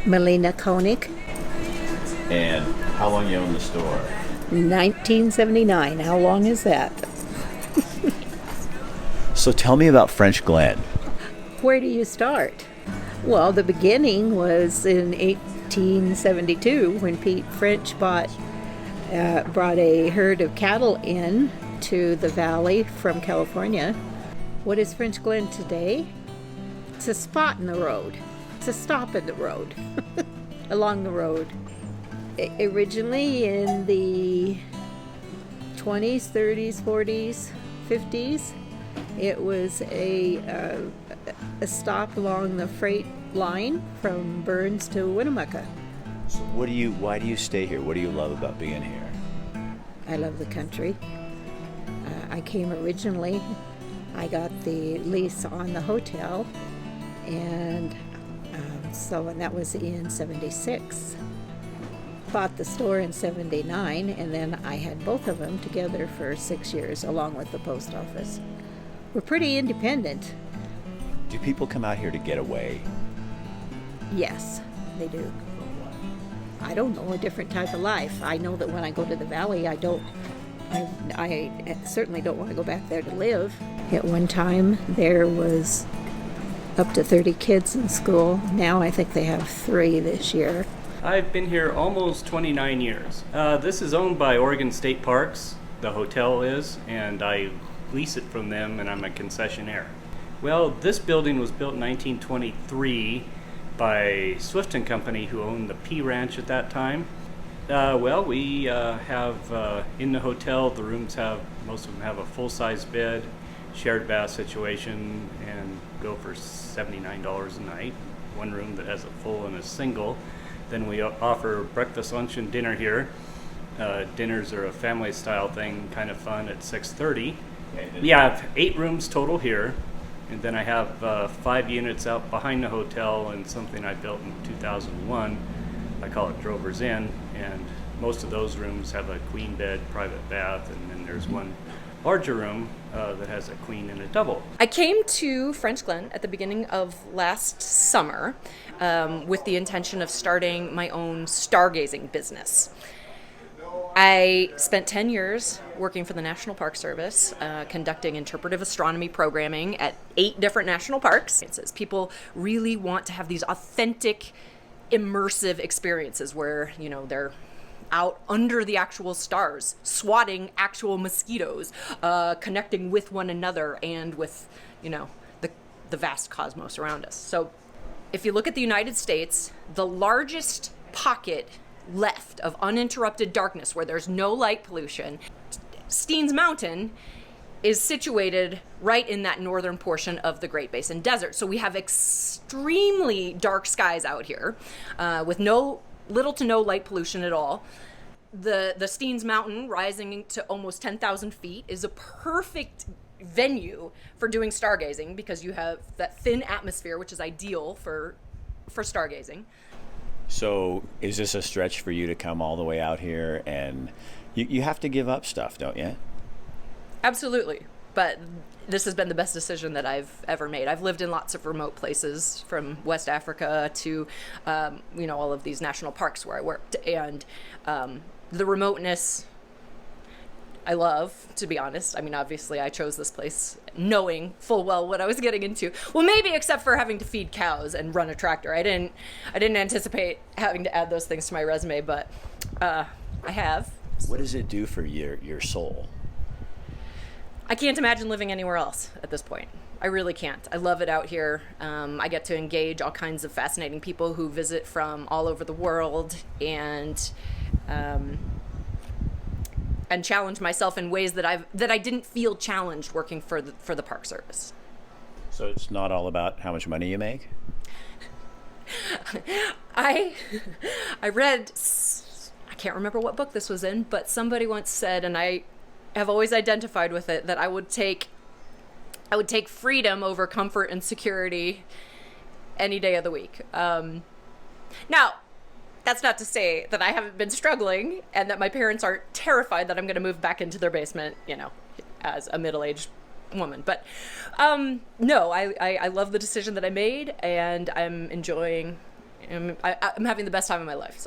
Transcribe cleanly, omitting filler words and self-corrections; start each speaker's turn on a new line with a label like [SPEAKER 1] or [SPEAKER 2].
[SPEAKER 1] Melina Koenig,
[SPEAKER 2] And how long you own the store?
[SPEAKER 1] 1979. How long is that?
[SPEAKER 2] So tell me about Frenchglen.
[SPEAKER 1] Where do you start? Well, the beginning was in 1872 when Pete French brought a herd of cattle in to the valley from California. What is Frenchglen today? It's a spot in the road. It's a stop in the road, along the road. Originally in the 20s, 30s, 40s, 50s, it was a stop along the freight line from Burns to Winnemucca.
[SPEAKER 2] So why do you stay here? What do you love about being here?
[SPEAKER 1] I love the country. I came originally. I got the lease on the hotel, and that was in 76. Bought the store in 79, and then I had both of them together for 6 years, along with the post office. We're pretty independent.
[SPEAKER 2] Do people come out here to get away?
[SPEAKER 1] Yes, they do. I don't know, a different type of life. I know that when I go to the valley, I certainly don't want to go back there to live. At one time, there was up to 30 kids in school. Now I think they have 3 this year.
[SPEAKER 3] I've been here almost 29 years. This is owned by Oregon State Parks, the hotel is, and I lease it from them, and I'm a concessionaire. Well, this building was built in 1923 by Swift & Company, who owned the P Ranch at that time. We have in the hotel, the rooms most of them have a full-size bed, shared bath situation, and go for $79 a night. One room that has a full and a single. Then we offer breakfast, lunch, and dinner here. Dinners are a family-style thing, kind of fun at 6:30. Yeah, I have 8 rooms total here, and then I have 5 units out behind the hotel and something I built in 2001. I call it Drover's Inn, and most of those rooms have a queen bed, private bath, and then there's one larger room that has a queen and a double.
[SPEAKER 4] I came to Frenchglen at the beginning of last summer with the intention of starting my own stargazing business. I spent 10 years working for the National Park Service, conducting interpretive astronomy programming at 8 different national parks. It says people really want to have these authentic, immersive experiences where, they're out under the actual stars, swatting actual mosquitoes, connecting with one another and with, the vast cosmos around us. So if you look at the United States, the largest pocket left of uninterrupted darkness where there's no light pollution, Steens Mountain is situated right in that northern portion of the Great Basin Desert. So we have extremely dark skies out here with little to no light pollution at all. The Steens Mountain, rising to almost 10,000 feet, is a perfect venue for doing stargazing because you have that thin atmosphere, which is ideal for stargazing.
[SPEAKER 2] So is this a stretch for you to come all the way out here? And you have to give up stuff, don't you?
[SPEAKER 4] Absolutely. But this has been the best decision that I've ever made. I've lived in lots of remote places, from West Africa to, all of these national parks where I worked. And the remoteness I love, to be honest. I mean, obviously I chose this place knowing full well what I was getting into. Well, maybe except for having to feed cows and run a tractor. I didn't anticipate having to add those things to my resume, but I have.
[SPEAKER 2] What does it do for your soul?
[SPEAKER 4] I can't imagine living anywhere else at this point. I really can't. I love it out here. I get to engage all kinds of fascinating people who visit from all over the world and challenge myself in ways that I didn't feel challenged working for the Park Service.
[SPEAKER 2] So it's not all about how much money you make?
[SPEAKER 4] I read, I can't remember what book this was in, but somebody once said, and I have always identified with it, that I would take freedom over comfort and security any day of the week. Now, that's not to say that I haven't been struggling and that my parents aren't terrified that I'm going to move back into their basement, as a middle-aged woman. But no, I love the decision that I made, and I'm enjoying I'm having the best time of my life. So.